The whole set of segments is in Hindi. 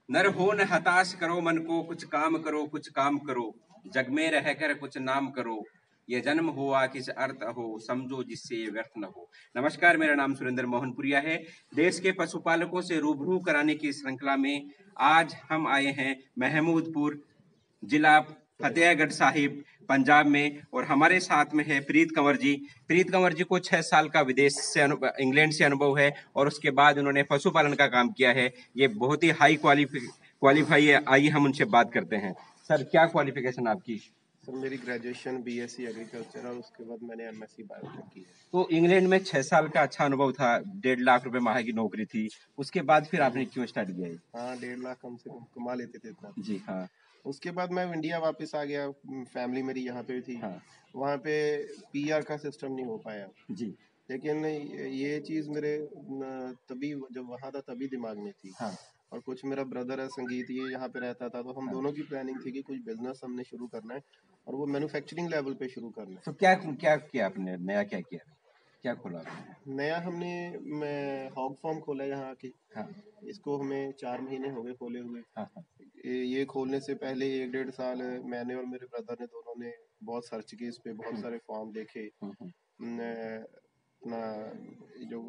नर हो न हताश करो मन को, कुछ काम करो कुछ काम करो, जग में रहकर कुछ नाम करो, ये जन्म हुआ किस अर्थ हो, समझो जिससे ये व्यर्थ न हो। नमस्कार, मेरा नाम सुरेंद्र मोहनपुरिया है। देश के पशुपालकों से रूबरू कराने की श्रृंखला में आज हम आए हैं महमूदपुर, जिला फतेहगढ़ साहिब, पंजाब में, और हमारे साथ में है प्रीत कंवर जी। प्रीत कंवर जी को 6 साल का विदेश से इंग्लैंड से अनुभव है, और उसके बाद उन्होंने पशुपालन का काम किया है। ये बहुत ही हाई क्वालिफाई है। आइए हम उनसे बात करते हैं। सर, क्या क्वालिफिकेशन आपकी? सर, मेरी ग्रेजुएशन बीएससी एग्रीकल्चर और उसके बाद मैंने एमएससी बायोटेक की है। तो इंग्लैंड में 6 साल का अच्छा अनुभव था, 1.5 लाख रुपए माह की नौकरी थी, उसके बाद फिर आपने क्यों स्टार्ट किया ये? हाँ, 1.5 लाख कम से कम कमा लेते थे इतना। जी हाँ। उसके बाद मैं इंडिया वापस आ गया, फैमिली मेरी यहाँ पे थी। हाँ। वहाँ पे पीआर का सिस्टम नहीं हो पाया। जी। लेकिन ये चीज़ मेरे तभी जब वहाँ था तभी दिमाग में थी। हाँ। और कुछ मेरा ब्रदर है संगीत, ये यहाँ पे रहता था, तो हम दोनों की प्लानिंग थी कि कुछ बिजनेस हमने शुरू करना है और वो मैन्युफैक्चरिंग लेवल पे शुरू करना है। तो क्या क्या किया आपने? नया क्या किया? क्या खोला आपने? नया हमने मैं हॉग फार्म खोला यहाँ आके। हाँ। इसको हमें 4 महीने हो गए खोले हुए। हाँ। हाँ। ये खोलने से पहले 1 डेढ़ साल मैंने और मेरे ब्रदर ने दोनों ने बहुत सर्च की इस पे, बहुत सारे फॉर्म देखे, अपना जो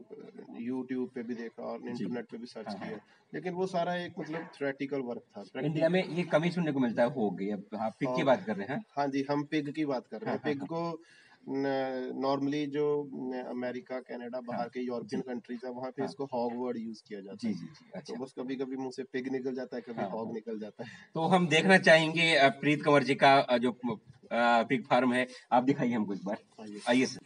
यूट्यूब पे भी देखा और इंटरनेट पे भी सर्च किया। लेकिन वो सारा एक मतलब थ्योरेटिकल वर्क था। इंडिया में ये कमी सुनने को मिलता है, हो गई। अब आप पिग की बात कर रहे हैं? हाँ जी, हम पिग की बात कर रहे हैं। पिग को नॉर्मली जो अमेरिका, कनाडा, बाहर के यूरोपियन कंट्रीज है, वहाँ पे इसको हॉग वर्ड यूज किया जाता है। जी। अच्छा। तो बस कभी कभी मुंह से पिग निकल जाता है, कभी हॉग निकल जाता है। तो हम देखना चाहेंगे प्रीत कंवर जी का जो पिग फार्म है, आप दिखाइए हमको एक बार। आइए सर।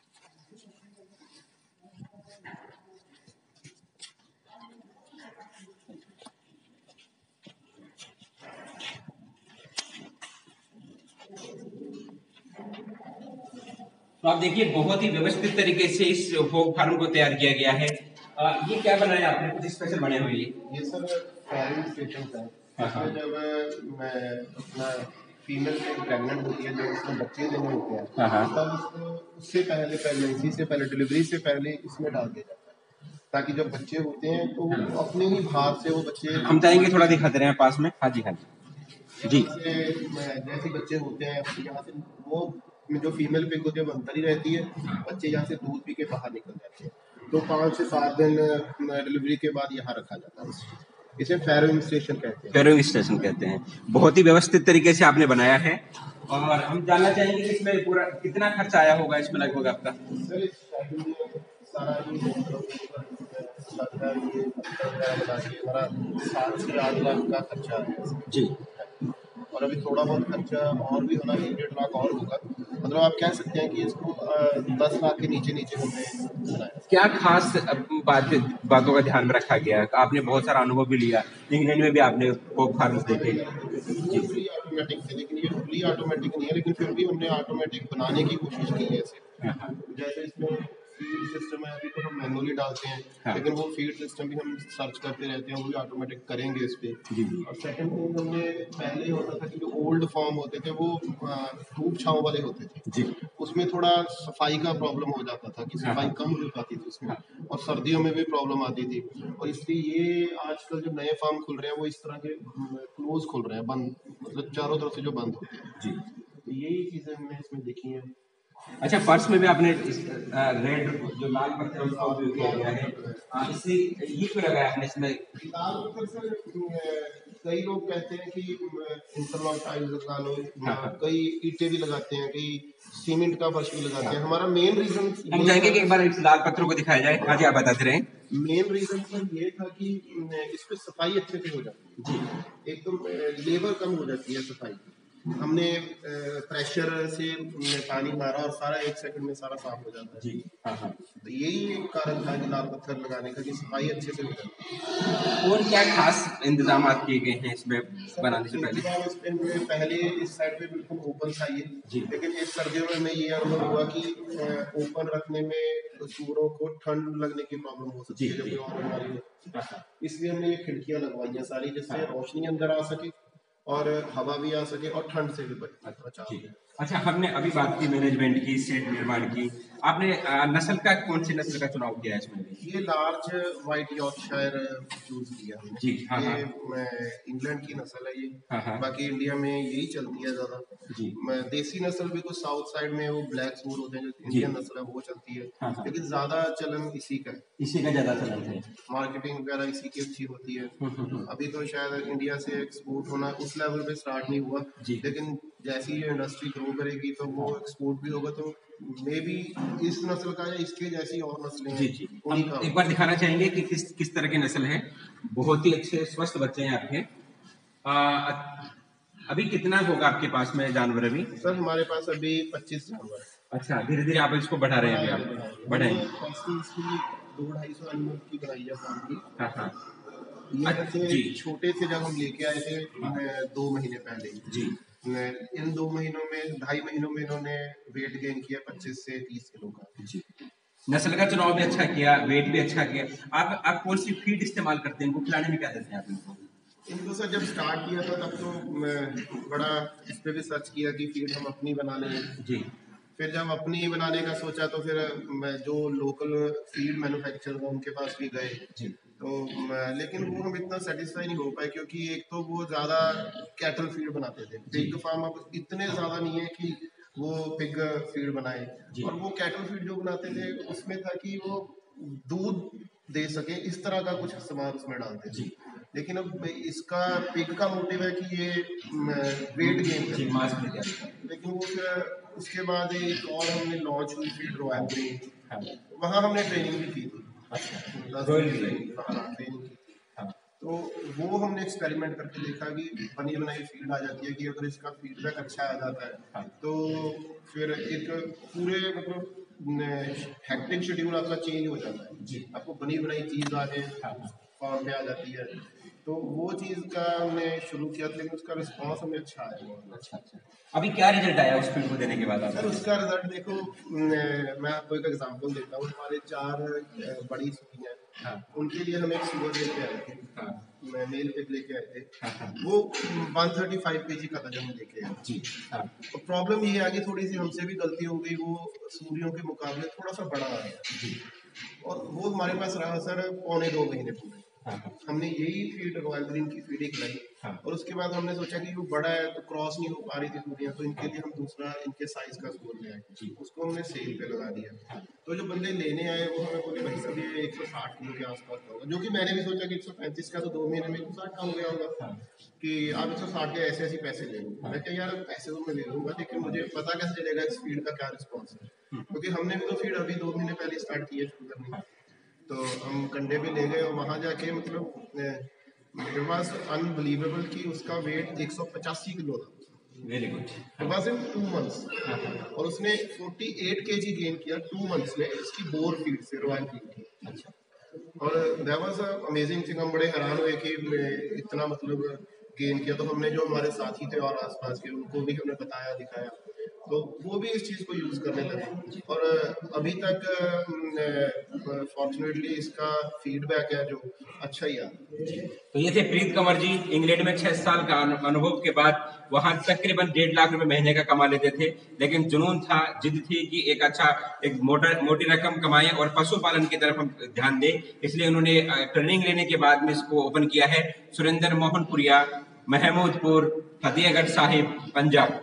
तो आप देखिए, बहुत ही व्यवस्थित तरीके से इस होग फार्म को तैयार किया गया है। ये क्या बनाया आपने? कुछ स्पेशल बने हुए? ये सर पैरिंग स्टेशन है। इसमें जब मैं अपना फीमेल प्रेग्नेंट होती है, जब उसमें बच्चे देने होते हैं, तब उसको उससे पहले, प्रेगनेंसी से पहले, डिलीवरी से पहले इसमें डाल दिया जाता है, ताकि जब बच्चे होते हैं तो अपने ही भार से वो बच्चे, हम चाहेंगे थोड़ा दिखाते रहे पास में। हाँ जी, हाँ जी। जैसे बच्चे होते हैं यहाँ से वो जो फीमेल पिग होती है वो अंदर ही रहती है, बच्चे यहाँ से दूध पी के बाहर निकल जाते हैं। तो 5 से 7 दिन डिलीवरी के बाद यहाँ रखा जाता है। इसे फैरोइंग स्टेशन कहते हैं। फैरोइंग स्टेशन कहते हैं। बहुत ही व्यवस्थित तरीके से आपने बनाया है। और हम जानना चाहेंगे कि इसमें पूरा कितना खर्चा आया होगा इसमें लगभग आपका? सर इस सारा हमारा 7 से 8 लाख का खर्चा है जी। और अभी थोड़ा बहुत खर्चा और भी होना, 1 डेढ़ लाख और होगा। मतलब आप कह सकते हैं कि इसको 10 लाख के नीचे नीचे हमने बनाया। क्या खास बातों का ध्यान में रखा गया? आपने बहुत सारा अनुभव भी लिया, इंग्लैंड में भी आपने पोक फार्म्स देखे। फुली ऑटोमेटिक थे, लेकिन ये फुली ऑटोमेटिक नहीं है, लेकिन फिर भी हमने ऑटोमेटिक बनाने की कोशिश की है इसे। जैसे इसमें फीड सिस्टम है, अभी तो हम मैनुअली डालते हैं, लेकिन वो फीड सिस्टम भी हम सर्च करते रहते हैं, वो भी ऑटोमेटिक करेंगे इस पे। और सेकंड थिंग, हमने पहले होता था कि जो ओल्ड फॉर्म होते थे वो धूप छांव वाले होते थे जी, उसमें थोड़ा सफाई का प्रॉब्लम हो जाता था कि सफाई कम हो पाती थी उसमें, और सर्दियों में भी प्रॉब्लम आती थी। और इसलिए ये आजकल जो नए फार्म खुल रहे हैं वो इस तरह के क्लोज खुल रहे हैं, बंद, मतलब चारों तरफ से जो बंद होते हैं जी। तो यही चीजें हमने इसमें देखी हैं। अच्छा, फर्श में भी आपने रेड जो लाल पत्थर है उसका उपयोग किया गया है। इससे ये क्यों लगाया आपने इसमें? लाल पत्थर सर, कई लोग कहते हैं कि इंटरलॉक टाइल्स लगा लो, कई ईंटें भी लगाते हैं, कई सीमेंट का फर्श भी लगाते हैं। हमारा मेन रीजन, हम चाहेंगे कि एक बार इस लाल पत्थरों को दिखाया जाए। हाँ जी, आप बताते रहे। मेन रीजन सर ये था कि इस पे सफाई अच्छे से हो जाती है जी, एकदम लेबर कम हो जाती है सफाई। हमने प्रेशर से पानी मारा और सारा 1 सेकंड में सारा साफ हो जाता है जी। हाँ। तो यही एक कारण था कि लाल पत्थर लगाने का, कि सफाई अच्छे से हो जाती है। और क्या खास इंतजाम किए गए हैं इसमें बनाने से पहले? पहले इस साइड पे बिल्कुल ओपन था ये जी, लेकिन इस सर्दियों में ये अनुभव हुआ कि ओपन रखने में सूरों को ठंड लगने की प्रॉब्लम हो सकती है जब और बीमारी हो, इसलिए हमने ये खिड़कियां लगवाई हैं सारी, जिससे रोशनी अंदर आ सके और हवा भी आ सके और ठंड से भी बचा। अच्छा, हमने अभी बात की मैनेजमेंट की, सेट निर्माण की। आपने नस्ल का कौन सी नस्ल का चुनाव किया है इसमें? ये लार्ज व्हाइट यॉर्कशायर चूज किया हमने जी। हाँ, ये इंग्लैंड की नस्ल है ये। हाँ। बाकी इंडिया में यही चलती है ज्यादा जी। देसी नस्ल भी कुछ साउथ साइड में वो ब्लैक सूर होते हैं, जो इंडियन नस्ल है वो चलती है। हाँ। लेकिन ज्यादा चलन इसी का है, इसी का ज्यादा चलन है, मार्केटिंग वगैरह इसी की अच्छी होती है। अभी तो शायद इंडिया से एक्सपोर्ट होना उस लेवल पे स्टार्ट नहीं हुआ, लेकिन जैसी ये इंडस्ट्री ग्रो करेगी तो वो एक्सपोर्ट भी होगा, तो मे बी इस नस्ल का या इसके जैसी और नस्लें जी। हम एक बार दिखाना चाहेंगे कि किस तरह की नस्ल है। बहुत ही अच्छे स्वस्थ बच्चे हैं आपके। अभी कितना होगा आपके पास में जानवर अभी? सर हमारे पास अभी 25 जानवर है। अच्छा, धीरे धीरे आप इसको बढ़ा रहे हैं? अभी आप बढ़ाएंगे? 200-250 एनिमल की बनाई है फार्म की। हाँ। ये जैसे छोटे थे जब हम लेके आए थे 2 महीने पहले जी। इन 2 महीनों में 2.5 महीनों में इन्होंने वेट गेन किया 25 से 30 किलो का। जी। नस्ल का चुनाव भी अच्छा किया, वेट भी अच्छा किया। आप कौन सी फीड इस्तेमाल करते हैं? इनको खिलाने में क्या देते हैं आप इनको? इनको सर जब स्टार्ट किया था तब तो मैं बड़ा इस पे भी सर्च किया कि फीड हम अपनी बना लें। जी। फिर जब अपनी बनाने का सोचा तो फिर मैं जो लोकल फीड मैन्युफैक्चरर है उनके पास भी गए। जी। तो लेकिन वो हम इतना सेटिस्फाई नहीं हो पाए, क्योंकि एक तो वो ज़्यादा कैटल फीड बनाते थे। पिग फार्म अब इतने ज़्यादा नहीं है कि वो पिग फीड बनाए, और वो कैटल फीड जो बनाते थे उसमें था कि वो दूध दे सके इस तरह का कुछ सामान उसमें डालते थे। लेकिन अब इसका पिग का मोटिव है कि ये वेट गेन करे, मास में क्या? लेकिन वो फिर उसके बाद एक और हमने लॉन्च हुई फीड रॉयल ग्रीन, वहाँ हमने ट्रेनिंग भी की थी। ट्रेनिंग की। तो वो हमने एक्सपेरिमेंट करके देखा कि बनी बनाई फीड आ जाती है, कि अगर इसका फीडबैक अच्छा आ जाता है तो फिर एक पूरे मतलब हेक्टिक शेड्यूल आपका चेंज हो जाता है। आपको बनी बनाई चीज आ जाए फॉर्म पे आ जाती है। तो वो चीज का हमने शुरू किया, लेकिन उसका रिस्पॉन्स हमें अच्छा आया। अच्छा। अभी क्या रिजल्ट आया उस फीड को देने के बाद? सर उसका रिजल्ट देखो, मैं आपको एक एग्जांपल देता हूँ। हमारे 4 बड़ी सुइयां हैं, उनके लिए हम एक सुअर लेके आए थे, मेल पिग लेके आए थे। वो 135 kg का था जब हम लेके आए। जी। तो प्रॉब्लम ये आ गई, थोड़ी सी हमसे भी गलती हो गई, वो सूरियों के मुकाबले थोड़ा सा बड़ा आ गया, और वो हमारे पास रहा सर 1.25 महीने पूरे। हमने यही फीड रॉयल ग्रीन की फीड एक लाई, और उसके बाद हमने सोचा कि वो बड़ा है तो क्रॉस नहीं हो पा रही थी सूरियां, तो इनके लिए हम दूसरा इनके साइज का सूअर ले आए, उसको हमने सेल पे लगा दिया। तो जो बंदे लेने आए वो हमें बोले भाई सब ये 160 किलो के आसपास का होगा, जो कि मैंने भी सोचा कि 135 का तो 2 महीने में 160 का हो गया होगा, कि आप 160 के ऐसे पैसे ले लो। मैं क्या यार पैसे तो मैं ले लूंगा, लेकिन मुझे पता कैसे चलेगा इस फीड का क्या रिस्पॉन्स है, क्योंकि हमने भी तो फीड अभी 2 महीने पहले स्टार्ट की है शुरू करनी। तो हम कंडे पे ले गए, और वहाँ जाके मतलब इट वाज अनबिलीवेबल कि उसका वेट 185 किलो था। Very good. It was in 2 months, और उसने 48 kg गेन किया 2 मंथ्स में इसकी बोर फीड से, रॉयल फीड की। अच्छा। और दैट वाज अमेजिंग थिंग। हम बड़े हैरान हुए कि इतना मतलब गेन किया। तो हमने जो हमारे साथी थे और आसपास के, उनको भी हमने बताया, दिखाया, तो वो भी इस चीज़ को यूज़ करने लगे, और अभी तक फॉर्चुनेटली इसका फीडबैक है जो अच्छा ही आता। तो ये थे प्रीत कंवर जी, इंग्लैंड में 6 साल का अनुभव के बाद वहां तकरीबन 1.5 लाख रुपए महीने का कमा लेते थे, लेकिन जुनून था, जिद थी कि एक मोटी रकम कमाएं और पशुपालन की तरफ हम ध्यान दें। इसलिए उन्होंने ट्रेनिंग लेने के बाद में इसको ओपन किया है। सुरेंद्र मोहनपुरिया, महमूदपुर, फतेहगढ़ साहिब, पंजाब।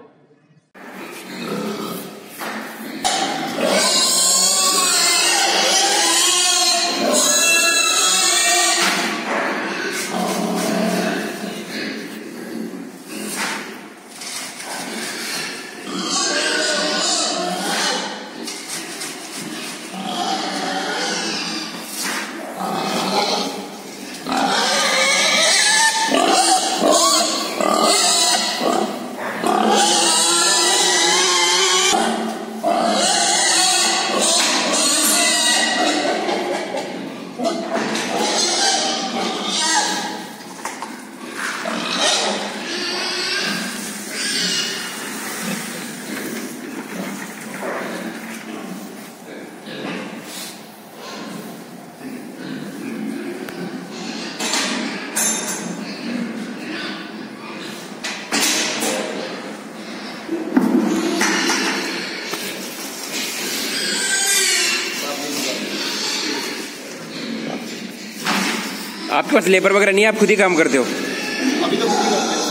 आपके पास लेबर वगैरह नहीं है, आप खुद ही काम करते हो? अभी तो खुद ही करते हैं।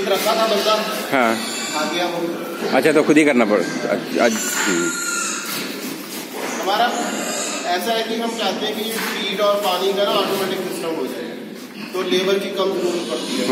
एक रखा था बंदा, हाँ आ गया वो। अच्छा, तो खुद ही करना पड़। हमारा ऐसा है कि हम चाहते हैं कि ये फीड और पानी का ना ऑटोमेटिक सिस्टम हो जाए, तो लेबर की कम जरूरत पड़ती है।